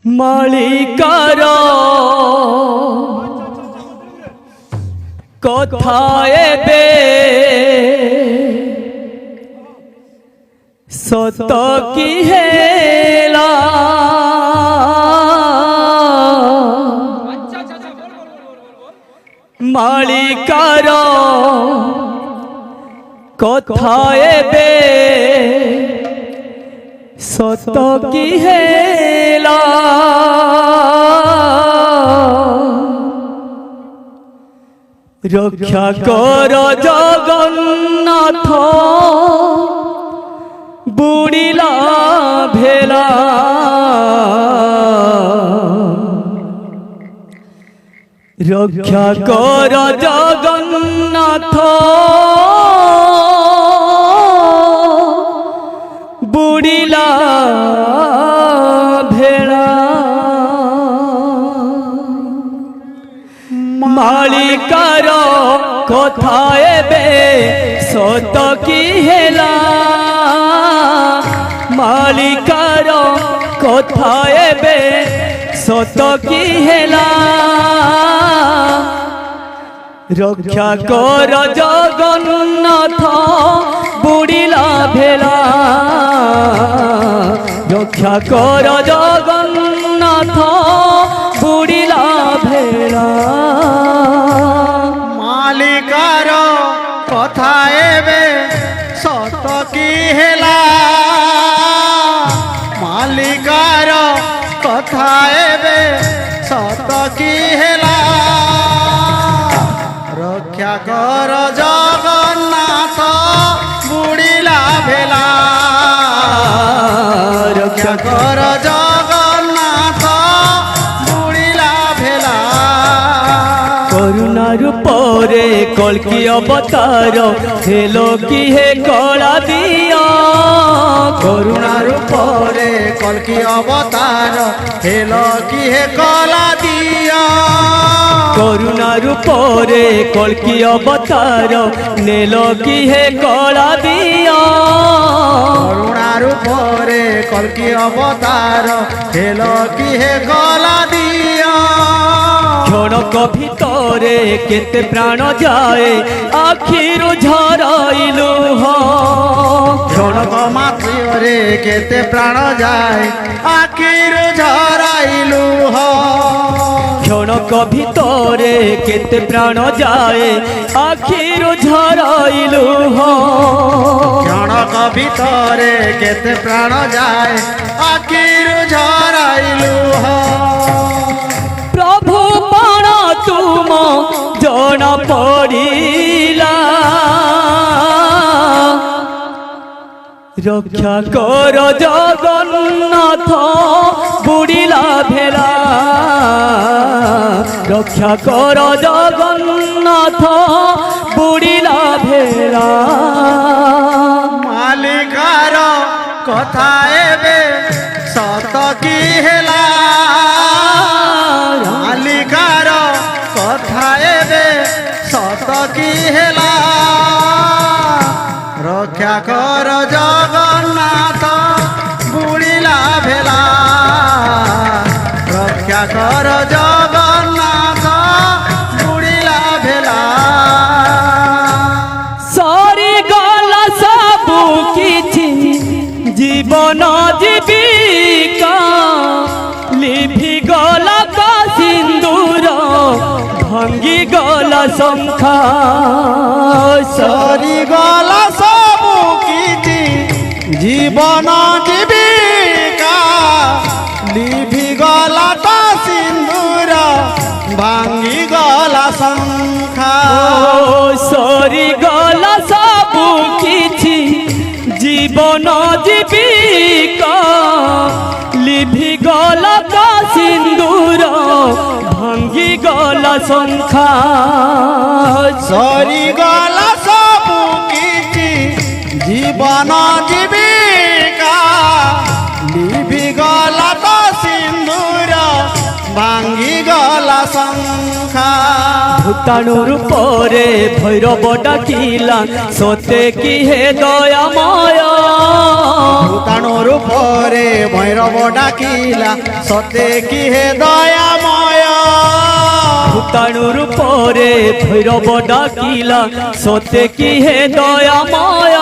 মালিকার কথায় বে সত কি হেলা মালিকার কথায় বে সত কি হেলা রক্ষা কর জগন্নাথ বুড়িলা ভেলা রক্ষা কর জগন্নাথ বুড়িলা ভেলা মালিকার কথায় বে সত কি হেলা মালিকার কথায় বে সত কি হেলা রক্ষা কর জগন্নাথ বুড়িলা ভেলা রক্ষা কর জগন্নাথ বুড়িলা ভেলা মালিকার কথায় বে সত কি হেলা মালিকার কথায় বে সত কি হেলা রক্ষা কর জগন্নাথ বুড়িলা ভেলা রক্ষা কর জগন্নাথ বুড়িলা ভেলা করুণা রূপরে কলকি অবতার হেলো কি হে কলা দিয়া করুণা রূপরে কলকি অবতার হেলো কি হে কলা দিয়া করুণা রূপরে কলকি অবতার নেলো কি হে কলা দিয়া করুণা রূপরে কলকি অবতার হেলো কি হে কলা দিয়া ক্ষণক ভিতরে কেতে প্রাণ যায় আখিরু ঝরাইলু ক্ষণক মাত্রে কেতে প্রাণ যায় আখির ঝরাইলু ক্ষণক ভিতরে কেতে প্রাণ যায় আখিরু ঝরাইলু ক্ষণক ভিতরে কেতে প্রাণ যায় আখির ঝরাইলু প্রভু প্রাণ তুম জনা পড়িলা রক্ষা কর জগন্নাথ বুড়িলা ভেলা রক্ষা কর জগন্নাথ বুড়িলা ভেলা মালিকার কথায় বে সত কি হেলা মালিকার কথায় বে সত কি হেলা রক্ষা কর জগন্নাথ বুড়িলা ভেলা রক্ষা কর জগন্নাথ বুড়িলা ভেলা সরি গলা সবু কিছু জীবন জীবিকা লিভি গলা কা সিন্দুর ভাঙ্গি গলা শঙ্খা সরি গলা সবু কিছু জীবন জীবিকা লিভি গলা তা সিন্দুর ভাঙ্গি গলা শঙ্খা সরি গলা সবু কিছু জীবন জীবিকা লিভি গলা কা সিন্দুর ভাঙ্গি গলা শঙ্খা সরি গলা সবু কিছু জীবন জীবিকা লিভি গলা তা সিন্দুর ভাঙ্গি গলা শঙ্খা ভূতাণু রূপরে ভৈরব ডাকিলা সতে কি হে দয়াময় ভূতাণুর উপরে ভৈরব ডাকিলা সতে কি হে দয়াময় ভূতাণু রূপরে ভৈরব ডাকিলা সতে কি হে দয়াময়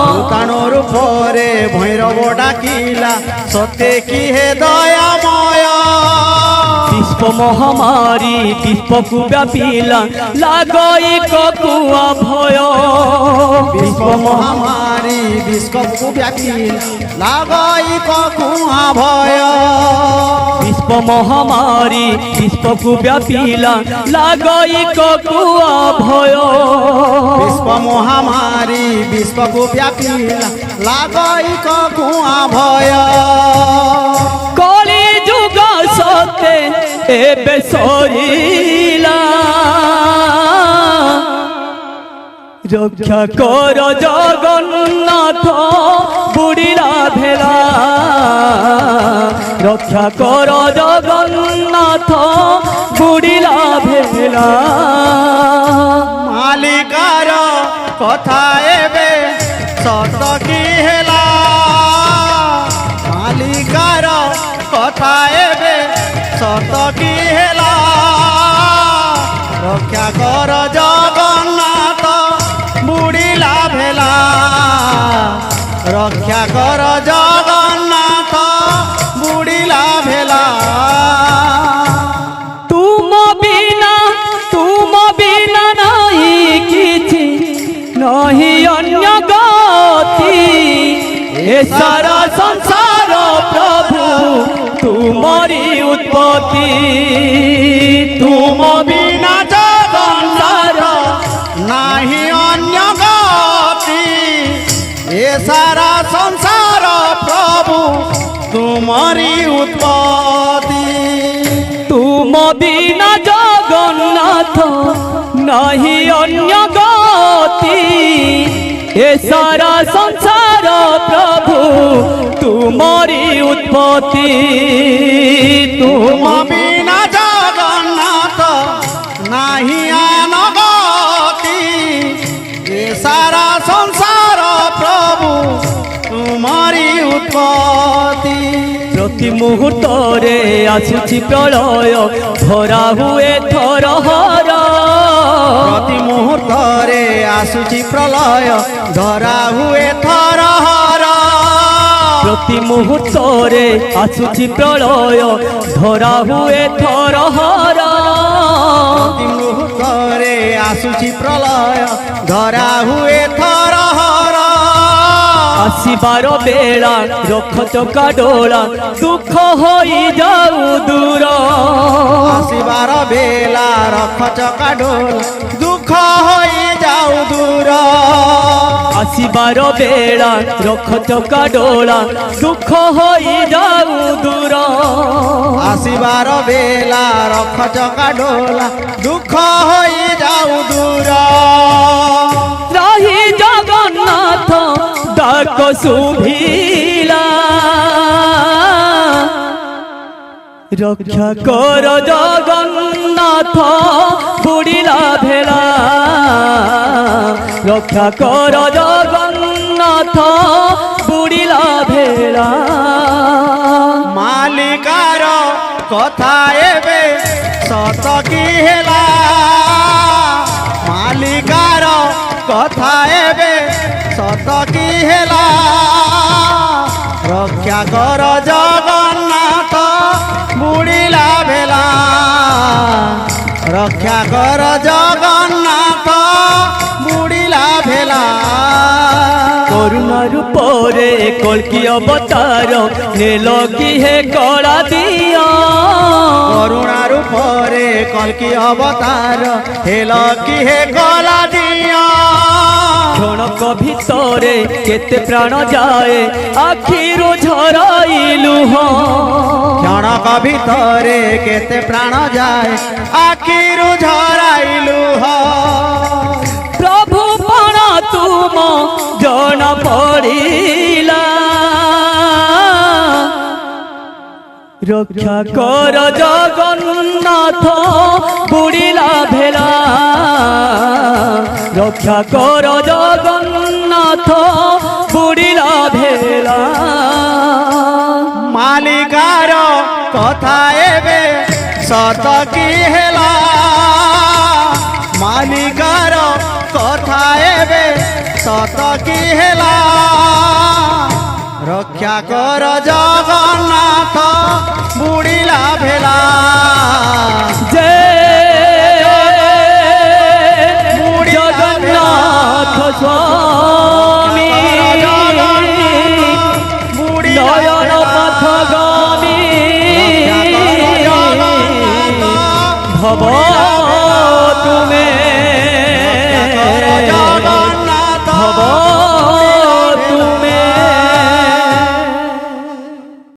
ভূতাণুর উপরে ভৈরব ডাকিলা সতে কি হে দয়াময় বিশ্ব মহামারী বিশ্বকু ব্যাপিলা লাগই ককুয়া ভয় বিশ্ব মহামারী বিশ্বকু ব্যাপিলা লাগই ককুয়া ভয় বিশ্ব মহামারী বিশ্বকু ব্যাপিলা লাগই ককুয়া ভয় বিশ্ব মহামারী বিশ্বকু ব্যাপিলা লাগই ককুয়া ভয় কলি যুগ সতে এবে সরিলা রক্ষা কর জগন্নাথ বুড়িলা ভেলা রক্ষা কর জগন্নাথ বুড়িলা ভেলা মালিকার কথা এবে সত কি হেলা মালিকার কথা এবে সত কি হেলা রক্ষা কর জগন্নাথ বুড়িলা ভেলা রক্ষা কর জগন্নাথ বুড়িলা ভেলা তুম বিনা নাই কিছু নহি অন্য গতি এ সারা সংসার প্রভু তুমরি উৎপত্তি তুম বিনা জগন্নাথ নাহি অন্য গতি এ সারা সংসার প্রভু তুমরি উৎপত্তি তুম বিনা জগন্নাথ নাহি অন্য গতি এ সারা সংসার প্রভু তুমরি উৎপত্তি তুম বিনা জগন্নাথ নাহি আন গতি এ সারা সংসার প্রভু তুমরি উৎপত্তি প্রতি মুহূর্তরে আসুছি প্রলয় ধরা হুয়ে থর হর প্রতি মুহূর্তরে আসুচি প্রলয় ধরা হুয়ে থর হর প্রতি মুহূর্তরে আসুছি প্রলয় ধরা হুয়ে থর হর প্রতি মুহূর্তরে আসুচি প্রলয় ধরা হুয়ে থর হর আসিবার বেড়া রক্ষ চকা ডোলা দুঃখ হই যাও দূর আসিবার বেলা রখ চকা ডোলা দুঃখ হয়ে যাও দূর আসিবার বেড়া রক্ষ চকা ডোলা দুঃখ হই যাও দূর আসিবার বেলা রখ চকা ডোলা দুঃখ হয়ে যাও দূর রাহি জগন্নাথ ডাক শুভিলা রক্ষা কর জগন্নাথ বুড়িলা ভেলা রক্ষা কর জগন্নাথ বুড়িলা ভেলা মালিকার কথা এবে সত কি হেলা মালিকার কথা এবে সত কি হেলা রক্ষা কর জগন্নাথ বুড়িলা ভেলা রক্ষা কর জগন্নাথ বুড়িলা ভেলা করুণা রূপরে কল্কি অবতার নেল কি হে কলা দিয়া করুণার উপরে কলকি অবতার হেল কি হে গলা দিয়া ক্ষণক ভিতরে কেতে প্রাণ যায় আখিরু ঝরাইলু ক্ষণক ভিতরে কেতে প্রাণ যায় আখিরু ঝরাইলু প্রভু পণ তুম জনা পড়িলা রক্ষা কর জগন্নাথ বুড়িলা ভেলা রক্ষা কর জগন্নাথ বুড়িলা ভেলা মালিকার কথা এবে সত কি হেলা মালিকার কথা এবে সত কি হেলা রক্ষা কর জগন্নাথ বুড়িলা ভেলা যে জগন্নাথ স্বামী নয়ন পথগামী ভব তুমে